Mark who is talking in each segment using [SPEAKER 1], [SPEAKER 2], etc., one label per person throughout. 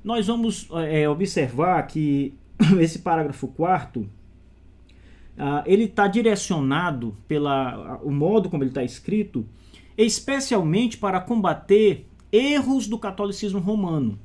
[SPEAKER 1] nós vamos observar que esse parágrafo 4º, ele está direcionado, o modo como ele está escrito, especialmente para combater erros do catolicismo romano.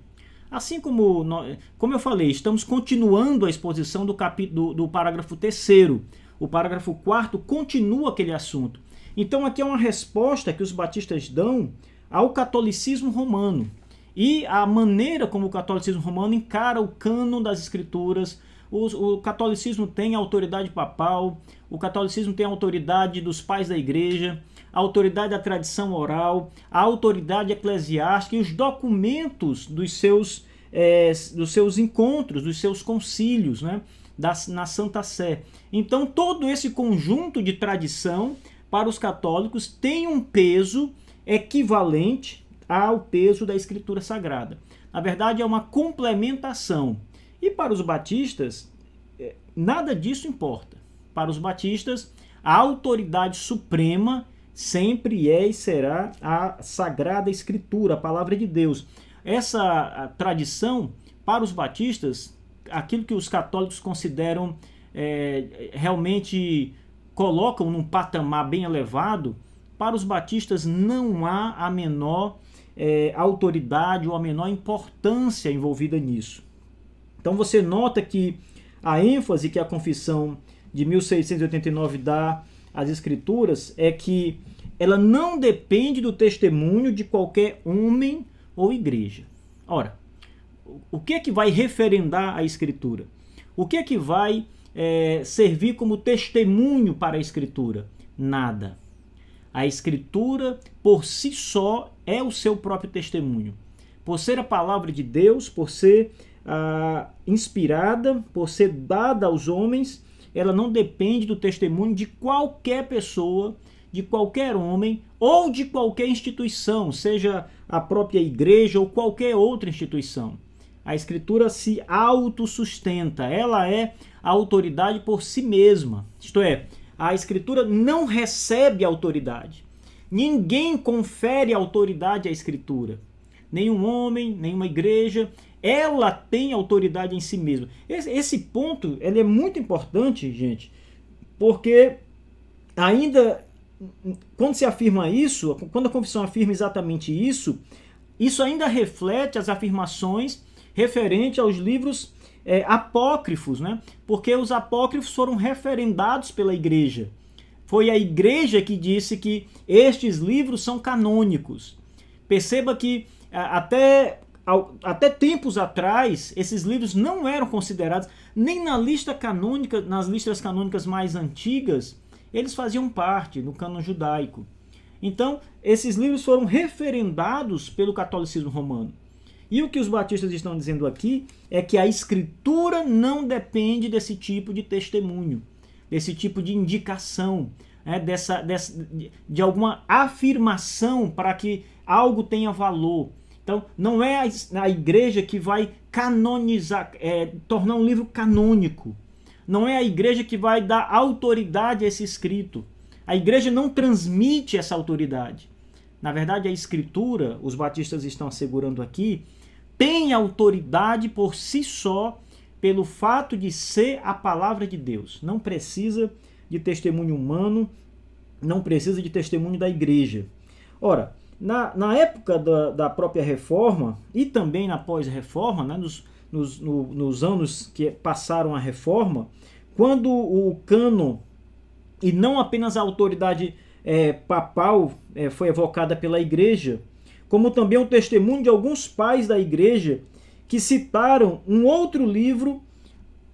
[SPEAKER 1] Assim como eu falei, estamos continuando a exposição do parágrafo 3º. O parágrafo 4º continua aquele assunto. Então aqui é uma resposta que os batistas dão ao catolicismo romano e a maneira como o catolicismo romano encara o cânon das escrituras. O catolicismo tem a autoridade papal, o catolicismo tem a autoridade dos pais da igreja, a autoridade da tradição oral, a autoridade eclesiástica e os documentos dos seus encontros, dos seus concílios, né, na Santa Sé. Então todo esse conjunto de tradição para os católicos tem um peso equivalente ao peso da Escritura Sagrada. Na verdade é uma complementação. E para os batistas, nada disso importa. Para os batistas, a autoridade suprema sempre é e será a Sagrada Escritura, a Palavra de Deus. Essa tradição, para os batistas, aquilo que os católicos consideram realmente colocam num patamar bem elevado, para os batistas não há a menor autoridade ou a menor importância envolvida nisso. Então você nota que a ênfase que a Confissão de 1689 dá às Escrituras é que ela não depende do testemunho de qualquer homem ou igreja. Ora, o que é que vai referendar a Escritura? O que é que vai servir como testemunho para a Escritura? Nada. A Escritura, por si só, é o seu próprio testemunho. Por ser a palavra de Deus, por ser inspirada, por ser dada aos homens, ela não depende do testemunho de qualquer pessoa, de qualquer homem ou de qualquer instituição, seja a própria igreja ou qualquer outra instituição. A Escritura se autossustenta, ela é a autoridade por si mesma. Isto é, a Escritura não recebe autoridade. Ninguém confere autoridade à Escritura. Nenhum homem, nenhuma igreja, ela tem autoridade em si mesma. Esse ponto ele é muito importante, gente, porque ainda quando se afirma isso, quando a confissão afirma exatamente isso, isso ainda reflete as afirmações referentes aos livros apócrifos, né? Porque os apócrifos foram referendados pela igreja. Foi a igreja que disse que estes livros são canônicos. Perceba que até tempos atrás, esses livros não eram considerados, nem na lista canônica, nas listas canônicas mais antigas, eles faziam parte do cânon judaico. Então, esses livros foram referendados pelo catolicismo romano. E o que os batistas estão dizendo aqui é que a Escritura não depende desse tipo de testemunho, desse tipo de indicação, de alguma afirmação para que algo tenha valor. Então, não é a igreja que vai canonizar, tornar um livro canônico. Não é a igreja que vai dar autoridade a esse escrito. A igreja não transmite essa autoridade. Na verdade, a Escritura, os batistas estão assegurando aqui, tem autoridade por si só, pelo fato de ser a palavra de Deus. Não precisa de testemunho humano, não precisa de testemunho da igreja. Ora, na época da própria Reforma, e também na pós-Reforma, né, nos anos que passaram a Reforma, quando o cânon, e não apenas a autoridade papal foi evocada pela igreja, como também o testemunho de alguns pais da igreja que citaram um outro livro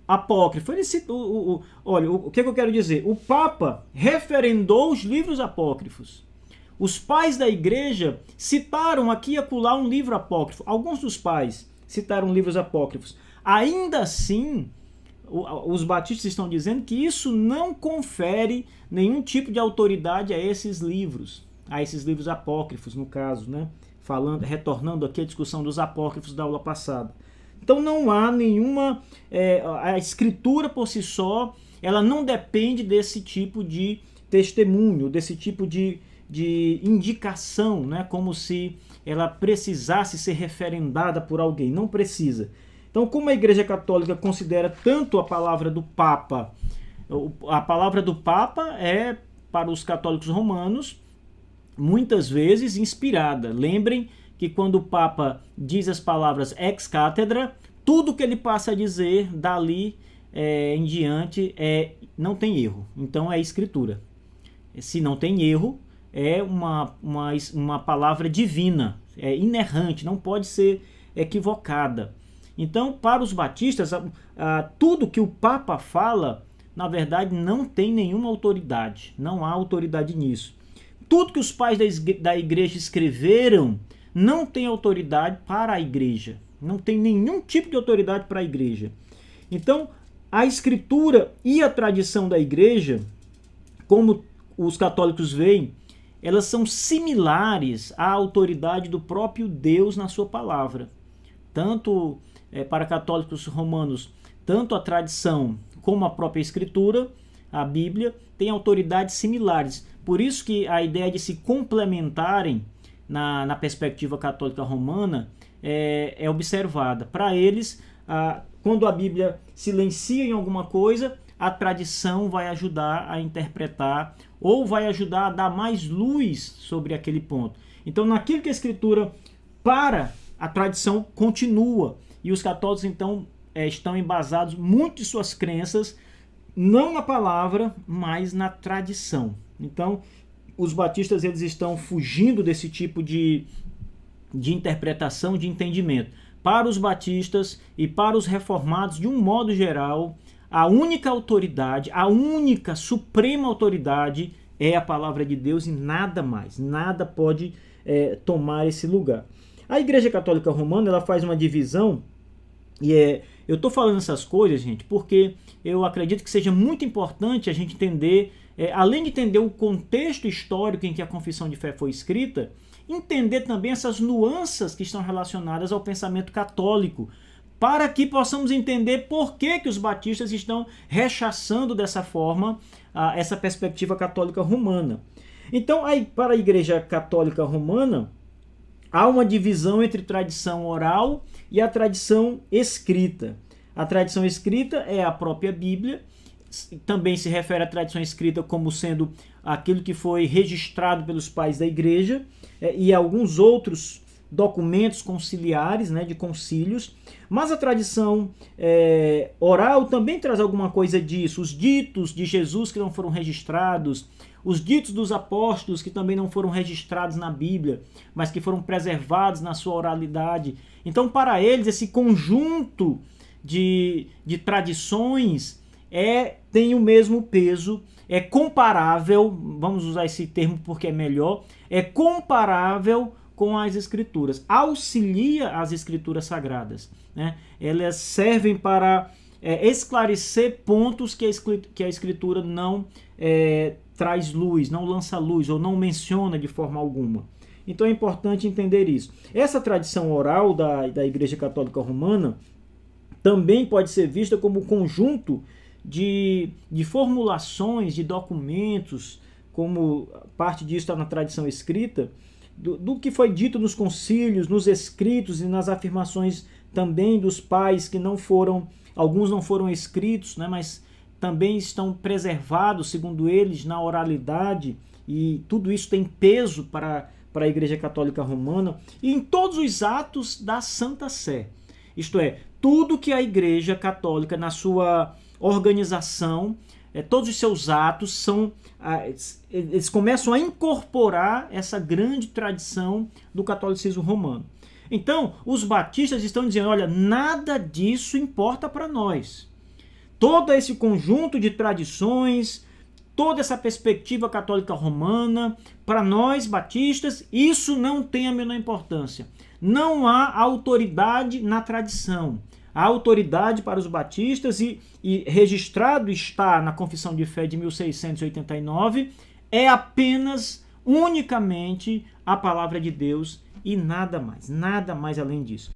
[SPEAKER 1] apócrifo. Ele citou, olha, o que eu quero dizer? O Papa referendou os livros apócrifos. Os pais da igreja citaram aqui e acolá um livro apócrifo. Alguns dos pais citaram livros apócrifos. Ainda assim, os batistas estão dizendo que isso não confere nenhum tipo de autoridade a esses livros apócrifos, no caso, né? Retornando aqui a discussão dos apócrifos da aula passada. Então não há nenhuma... a Escritura por si só, ela não depende desse tipo de testemunho, desse tipo de de indicação, né? Como se ela precisasse ser referendada por alguém. Não precisa. Então, como a Igreja Católica considera tanto a palavra do Papa, a palavra do Papa é, para os católicos romanos, muitas vezes inspirada. Lembrem que quando o Papa diz as palavras ex cátedra, tudo que ele passa a dizer dali em diante não tem erro. Então é escritura. Se não tem erro, é uma palavra divina, é inerrante, não pode ser equivocada. Então, para os batistas, tudo que o Papa fala, na verdade, não tem nenhuma autoridade. Não há autoridade nisso. Tudo que os pais da igreja escreveram não tem autoridade para a igreja. Não tem nenhum tipo de autoridade para a igreja. Então, a escritura e a tradição da igreja, como os católicos veem, elas são similares à autoridade do próprio Deus na sua palavra. Tanto para católicos romanos, tanto a tradição como a própria escritura, a Bíblia, tem autoridades similares. Por isso que a ideia de se complementarem na perspectiva católica romana é observada. Para eles, quando a Bíblia silencia em alguma coisa, a tradição vai ajudar a interpretar ou vai ajudar a dar mais luz sobre aquele ponto. Então, naquilo que a Escritura para, a tradição continua. E os católicos, então, estão embasados muito de suas crenças, não na palavra, mas na tradição. Então, os batistas eles estão fugindo desse tipo de interpretação, de entendimento. Para os batistas e para os reformados, de um modo geral, a única autoridade, a única suprema autoridade é a palavra de Deus e nada mais. Nada pode tomar esse lugar. A Igreja Católica Romana ela faz uma divisão, e eu estou falando essas coisas, gente, porque eu acredito que seja muito importante a gente entender, além de entender o contexto histórico em que a confissão de fé foi escrita, entender também essas nuances que estão relacionadas ao pensamento católico, para que possamos entender por que os batistas estão rechaçando dessa forma essa perspectiva católica romana. Então, aí, para a Igreja Católica Romana, há uma divisão entre tradição oral e a tradição escrita. A tradição escrita é a própria Bíblia, também se refere à tradição escrita como sendo aquilo que foi registrado pelos pais da igreja e alguns outros documentos conciliares, né, de concílios, mas a tradição oral também traz alguma coisa disso, os ditos de Jesus que não foram registrados, os ditos dos apóstolos que também não foram registrados na Bíblia, mas que foram preservados na sua oralidade. Então, para eles, esse conjunto de tradições tem o mesmo peso, é comparável, vamos usar esse termo porque é melhor, é comparável com as Escrituras, auxilia as Escrituras Sagradas, né? Elas servem para esclarecer pontos que a Escritura não traz luz, não lança luz ou não menciona de forma alguma. Então é importante entender isso. Essa tradição oral da Igreja Católica Romana também pode ser vista como conjunto de formulações, de documentos, como parte disso está na tradição escrita, do que foi dito nos concílios, nos escritos e nas afirmações também dos pais que alguns não foram escritos, né, mas também estão preservados, segundo eles, na oralidade, e tudo isso tem peso para a Igreja Católica Romana, e em todos os atos da Santa Sé. Isto é, tudo que a Igreja Católica, na sua organização, todos os seus atos eles começam a incorporar essa grande tradição do catolicismo romano. Então, os batistas estão dizendo, olha, nada disso importa para nós. Todo esse conjunto de tradições, toda essa perspectiva católica romana, para nós batistas, isso não tem a menor importância. Não há autoridade na tradição. A autoridade para os batistas, e registrado está na Confissão de Fé de 1689, é apenas, unicamente, a palavra de Deus e nada mais além disso.